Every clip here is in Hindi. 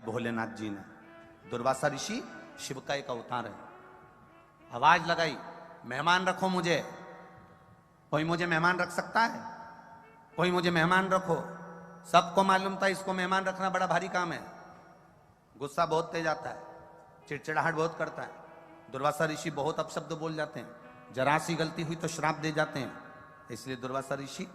भोलेनाथ जी ने। दुर्वासा ऋषि शिव का एक अवतार है। आवाज लगाई, मेहमान रखो मुझे। कोई मुझे मेहमान रख सकता है? कोई मुझे मेहमान रखो। सबको मालूम था इसको मेहमान रखना बड़ा भारी काम है। गुस्सा बहुत तेज आता है, चिड़चिड़ाहट बहुत करता है। दुर्वासा ऋषि बहुत अपशब्द बोल जाते हैं, जरा सी गलती हुई तो श्राप दे जाते हैं। इसलिए दुर्वासा ऋषि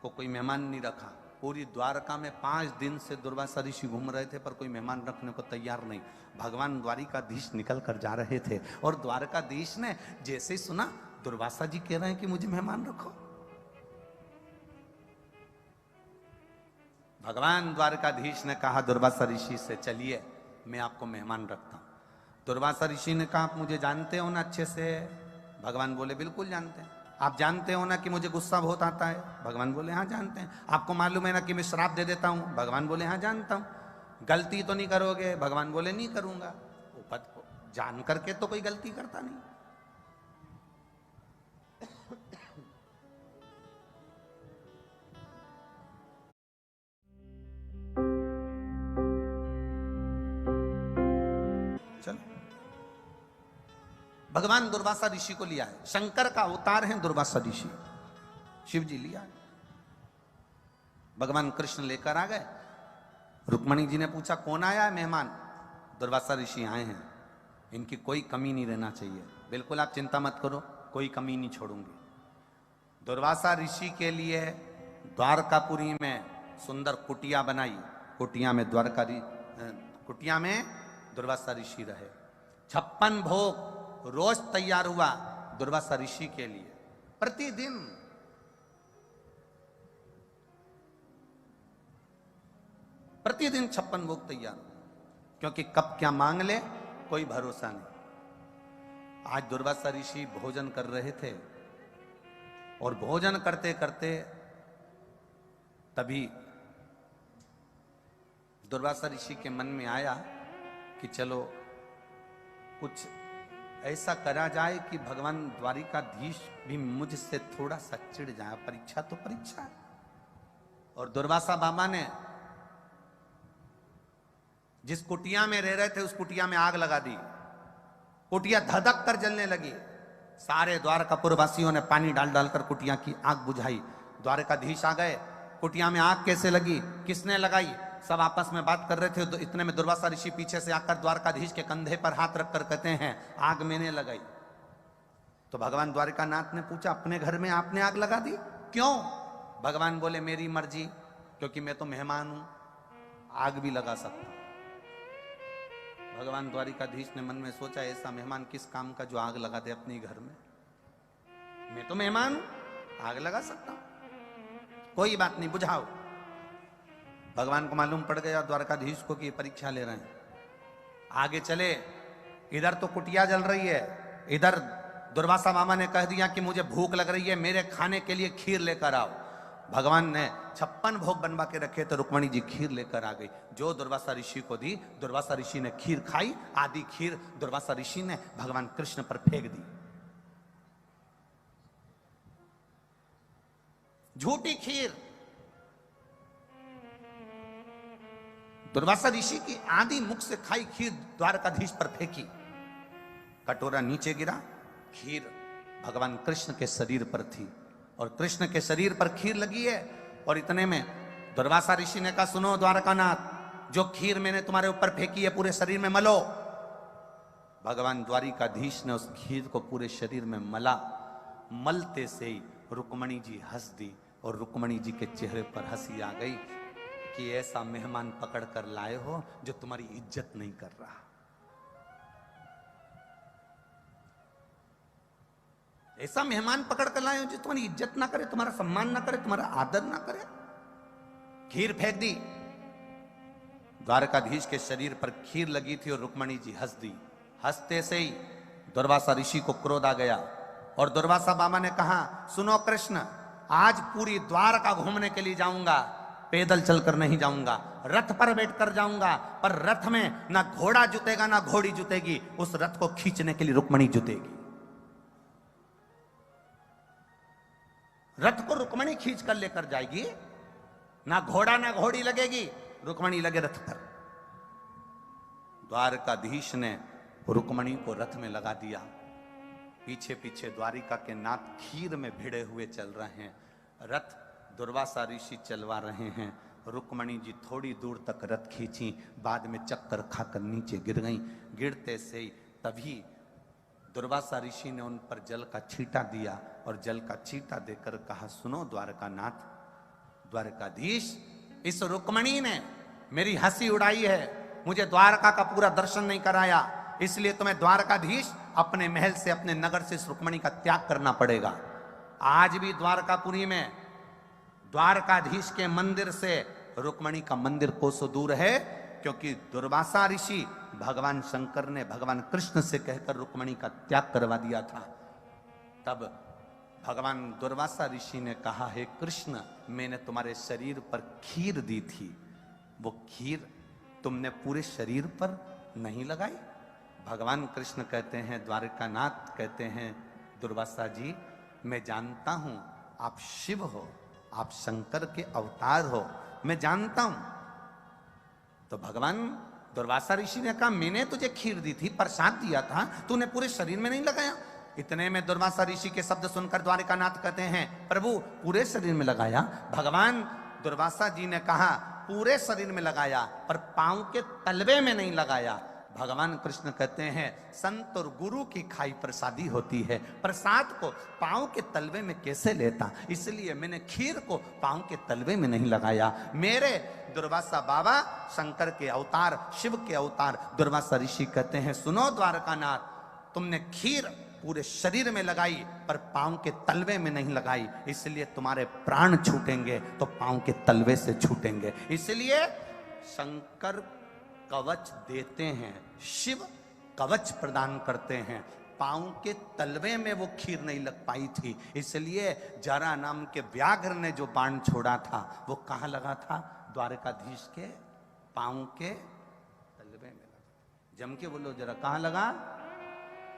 को कोई मेहमान नहीं रखा। पूरी द्वारका में 5 दिन से दुर्वासा ऋषि घूम रहे थे, पर कोई मेहमान रखने को तैयार नहीं। भगवान द्वारिकाधीश निकल कर जा रहे थे और द्वारकाधीश ने जैसे ही सुना दुर्वासा जी कह रहे हैं कि मुझे मेहमान रखो, भगवान द्वारकाधीश ने कहा दुर्वासा ऋषि से, चलिए मैं आपको मेहमान रखता हूं। दुर्वासा ऋषि ने कहा, आप मुझे जानते हो ना अच्छे से? भगवान बोले, बिल्कुल जानते हैं। आप जानते हो ना कि मुझे गुस्सा बहुत आता है? भगवान बोले, हाँ जानते हैं। आपको मालूम है ना कि मैं श्राप दे देता हूं? भगवान बोले, हाँ जानता हूं। गलती तो नहीं करोगे? भगवान बोले, नहीं करूंगा। जान करके तो कोई गलती करता नहीं। चलो, भगवान दुर्वासा ऋषि को लिया है। शंकर का अवतार है दुर्वासा ऋषि, शिव जी लिया है। भगवान कृष्ण लेकर आ गए। रुक्मणी जी ने पूछा, कौन आया है मेहमान? दुर्वासा ऋषि आए हैं, इनकी कोई कमी नहीं रहना चाहिए। बिल्कुल आप चिंता मत करो, कोई कमी नहीं छोड़ूंगी। दुर्वासा ऋषि के लिए द्वारकापुरी में सुंदर कुटिया बनाई। कुटिया में दुर्वासा ऋषि रहे। 56 भोग रोज तैयार हुआ दुर्वासा ऋषि के लिए। प्रतिदिन 56 भोग तैयार, क्योंकि कब क्या मांग ले कोई भरोसा नहीं। आज दुर्वासा ऋषि भोजन कर रहे थे और भोजन करते करते तभी दुर्वासा ऋषि के मन में आया कि चलो कुछ ऐसा करा जाए कि भगवान द्वारिकाधीश भी मुझसे थोड़ा सा चिढ़ जाए। परीक्षा तो परीक्षा है। और दुर्वासा बाबा ने जिस कुटिया में रह रहे थे उस कुटिया में आग लगा दी। कुटिया धधक कर जलने लगी। सारे द्वारकापुर वासियों ने पानी डाल डालकर कुटिया की आग बुझाई। द्वारकाधीश आ गए। कुटिया में आग कैसे लगी, किसने लगाई, सब आपस में बात कर रहे थे। तो इतने में दुर्वासा ऋषि पीछे से आकर द्वारकाधीश के कंधे पर हाथ रखकर कहते हैं, आग मैंने लगाई। तो भगवान द्वारिकानाथ ने पूछा, अपने घर में आपने आग लगा दी, क्यों? भगवान बोले, मेरी मर्जी, क्योंकि मैं तो मेहमान हूं, आग भी लगा सकता हूं। भगवान द्वारिकाधीश ने मन में सोचा, ऐसा मेहमान किस काम का जो आग लगा दे अपने घर में? मैं तो मेहमान हूं, आग लगा सकता हूं, कोई बात नहीं, बुझाओ। भगवान को मालूम पड़ गया द्वारकाधीश को कि परीक्षा ले रहे हैं। आगे चले। इधर तो कुटिया जल रही है, इधर दुर्वासा मामा ने कह दिया कि मुझे भूख लग रही है, मेरे खाने के लिए खीर लेकर आओ। भगवान ने 56 भोग बनवा के रखे तो रुक्मणी जी खीर लेकर आ गई, जो दुर्वासा ऋषि को दी। दुर्वासा ऋषि ने खीर खाई। आधी खीर दुर्वासा ऋषि ने भगवान कृष्ण पर फेंक दी। झूठी खीर। दुर्वासा ऋषि की आधी मुख से खाई खीर द्वारकाधीश पर फेंकी। कटोरा नीचे गिरा, खीर भगवान कृष्ण के शरीर पर थी और कृष्ण के शरीर पर खीर लगी है। और इतने में दुर्वासा ऋषि ने कहा, सुनो द्वारकानाथ, जो खीर मैंने तुम्हारे ऊपर फेंकी है पूरे शरीर में मलो। भगवान द्वारिकाधीश ने उस खीर को पूरे शरीर में मला। मलते से ही रुक्मणी जी हंस दी और रुक्मणी जी के चेहरे पर हंसी आ गई कि ऐसा मेहमान पकड़ कर लाए हो जो तुम्हारी इज्जत नहीं कर रहा। ऐसा मेहमान पकड़ कर लाए हो जो तुम्हारी इज्जत ना करे, तुम्हारा सम्मान ना करे, तुम्हारा आदर ना करे। खीर फेंक दी। द्वारकाधीश के शरीर पर खीर लगी थी और रुक्मणी जी हंस दी। हंसते से ही दुर्वासा ऋषि को क्रोध आ गया और दुर्वासा बाबा ने कहा, सुनो कृष्ण, आज पूरी द्वारका घूमने के लिए जाऊंगा, पैदल चलकर नहीं जाऊंगा, रथ पर बैठकर जाऊंगा। पर रथ में ना घोड़ा जुतेगा ना घोड़ी जुतेगी, उस रथ को खींचने के लिए रुक्मणी जुतेगी। रथ को रुक्मणी खींच कर लेकर जाएगी, ना घोड़ा ना घोड़ी लगेगी, रुक्मणी लगे रथ पर। द्वारकाधीश ने रुक्मणी को रथ में लगा दिया। पीछे पीछे द्वारिका के नाथ खीर में भिड़े हुए चल रहे हैं। रथ दुर्वासा ऋषि चलवा रहे हैं। रुक्मणी जी थोड़ी दूर तक रथ खींची, बाद में चक्कर खाकर नीचे गिर गईं। गिरते से ही तभी दुर्वासा ऋषि ने उन पर जल का छींटा दिया और जल का छींटा देकर कहा, सुनो द्वारकानाथ, द्वारकाधीश, इस रुक्मणी ने मेरी हंसी उड़ाई है, मुझे द्वारका का पूरा दर्शन नहीं कराया, इसलिए तुम्हें द्वारकाधीश अपने महल से, अपने नगर से इस रुक्मणी का त्याग करना पड़ेगा। आज भी द्वारकापुरी में द्वारकाधीश के मंदिर से रुक्मणी का मंदिर कोसों दूर है, क्योंकि दुर्वासा ऋषि भगवान शंकर ने भगवान कृष्ण से कहकर रुक्मणी का त्याग करवा दिया था। तब भगवान दुर्वासा ऋषि ने कहा, हे कृष्ण, मैंने तुम्हारे शरीर पर खीर दी थी, वो खीर तुमने पूरे शरीर पर नहीं लगाई। भगवान कृष्ण कहते हैं, द्वारकानाथ कहते हैं, दुर्वासा जी, मैं जानता हूं आप शिव हो, आप शंकर के अवतार हो, मैं जानता हूं। तो भगवान दुर्वासा ऋषि ने कहा, मैंने तुझे खीर दी थी, प्रसाद दिया था, तूने पूरे शरीर में नहीं लगाया। इतने में दुर्वासा ऋषि के शब्द सुनकर द्वारकानाथ कहते हैं, प्रभु पूरे शरीर में लगाया। भगवान दुर्वासा जी ने कहा, पूरे शरीर में लगाया पर पांव के तलवे में नहीं लगाया। भगवान कृष्ण कहते हैं, संत और गुरु की खाई प्रसादी होती है, प्रसाद को पांव के तलवे में कैसे लेता, इसलिए मैंने खीर को पांव के तलवे में नहीं लगाया। मेरे दुर्वासा बाबा शंकर के अवतार, शिव के अवतार दुर्वासा ऋषि कहते हैं, सुनो द्वारकानाथ, तुमने खीर पूरे शरीर में लगाई पर पांव के तलवे में नहीं लगाई, इसलिए तुम्हारे प्राण छूटेंगे तो पांव के तलवे से छूटेंगे। इसलिए शंकर कवच देते हैं, शिव कवच प्रदान करते हैं। पांव के तलवे में वो खीर नहीं लग पाई थी, इसलिए जरा नाम के व्याघ्र ने जो बाण छोड़ा था वो कहाँ लगा था, द्वारकाधीश के पांव के तलवे में लगा। जम के बोलो जरा, कहाँ लगा,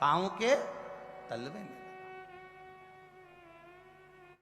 पांव के तलवे में।